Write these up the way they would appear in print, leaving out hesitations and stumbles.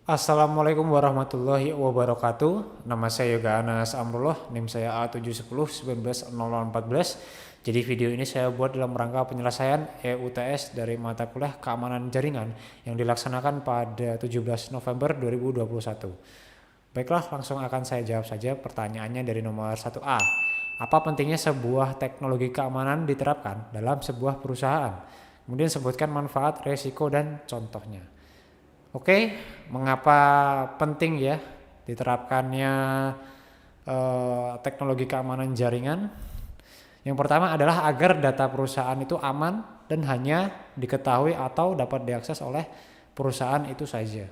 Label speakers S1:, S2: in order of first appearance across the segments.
S1: Assalamualaikum warahmatullahi wabarakatuh. Nama saya Yoga Anas Amrullah, NIM saya A710190014. Jadi video ini saya buat dalam rangka penyelesaian EUTS dari mata kuliah keamanan jaringan yang dilaksanakan pada 17 November 2021. Baiklah, langsung akan saya jawab saja pertanyaannya dari nomor 1A. Apa pentingnya sebuah teknologi keamanan diterapkan dalam sebuah perusahaan? Kemudian sebutkan manfaat, resiko, dan contohnya. Oke, mengapa penting ya diterapkannya teknologi keamanan jaringan? Yang pertama adalah agar data perusahaan itu aman dan hanya diketahui atau dapat diakses oleh perusahaan itu saja.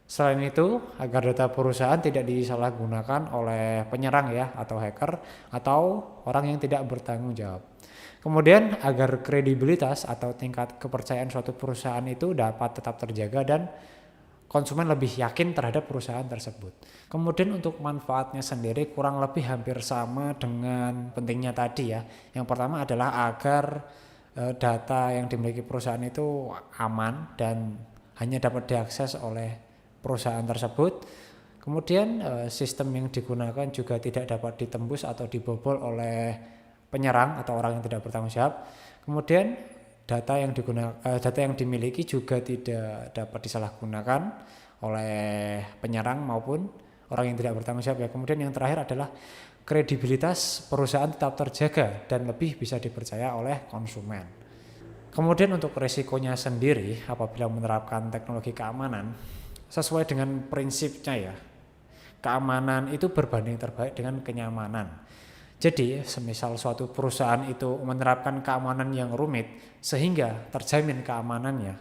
S1: Selain itu, agar data perusahaan tidak disalahgunakan oleh penyerang ya atau hacker atau orang yang tidak bertanggung jawab. Kemudian agar kredibilitas atau tingkat kepercayaan suatu perusahaan itu dapat tetap terjaga dan konsumen lebih yakin terhadap perusahaan tersebut. Kemudian untuk manfaatnya sendiri kurang lebih hampir sama dengan pentingnya tadi ya. Yang pertama adalah agar data yang dimiliki perusahaan itu aman dan hanya dapat diakses oleh perusahaan tersebut. Kemudian sistem yang digunakan juga tidak dapat ditembus atau dibobol oleh penyerang atau orang yang tidak bertanggung jawab. Kemudian data yang dimiliki juga tidak dapat disalahgunakan oleh penyerang maupun orang yang tidak bertanggung jawab ya. Kemudian yang terakhir adalah kredibilitas perusahaan tetap terjaga dan lebih bisa dipercaya oleh konsumen. Kemudian untuk resikonya sendiri apabila menerapkan teknologi keamanan sesuai dengan prinsipnya ya, keamanan itu berbanding terbalik dengan kenyamanan. Jadi, semisal suatu perusahaan itu menerapkan keamanan yang rumit sehingga terjamin keamanannya,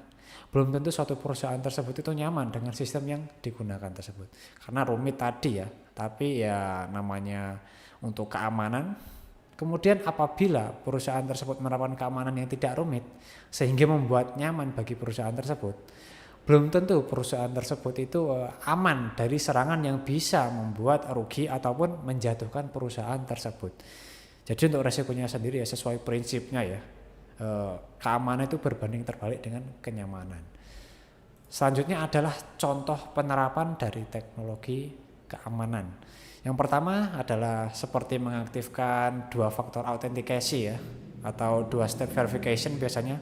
S1: belum tentu suatu perusahaan tersebut itu nyaman dengan sistem yang digunakan tersebut. Karena rumit tadi ya, tapi ya namanya untuk keamanan. Kemudian apabila perusahaan tersebut menerapkan keamanan yang tidak rumit sehingga membuat nyaman bagi perusahaan tersebut, belum tentu perusahaan tersebut itu aman dari serangan yang bisa membuat rugi ataupun menjatuhkan perusahaan tersebut. Jadi untuk resikonya sendiri ya sesuai prinsipnya ya, keamanan itu berbanding terbalik dengan kenyamanan. Selanjutnya adalah contoh penerapan dari teknologi keamanan. Yang pertama adalah seperti mengaktifkan dua faktor autentikasi ya, atau dua step verification biasanya.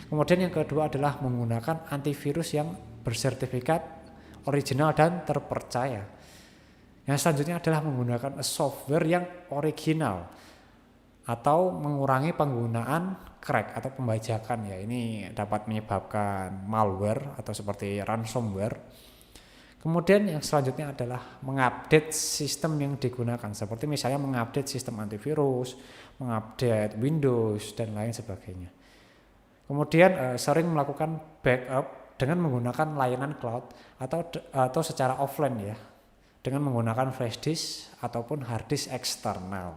S1: Kemudian yang kedua adalah menggunakan antivirus yang bersertifikat original dan terpercaya. Yang selanjutnya adalah menggunakan software yang original atau mengurangi penggunaan crack atau pembajakan ya. Ini dapat menyebabkan malware atau seperti ransomware. Kemudian yang selanjutnya adalah mengupdate sistem yang digunakan, seperti misalnya mengupdate sistem antivirus, mengupdate Windows dan lain sebagainya. Kemudian sering melakukan backup dengan menggunakan layanan cloud atau secara offline ya, dengan menggunakan flash disk ataupun hard disk eksternal.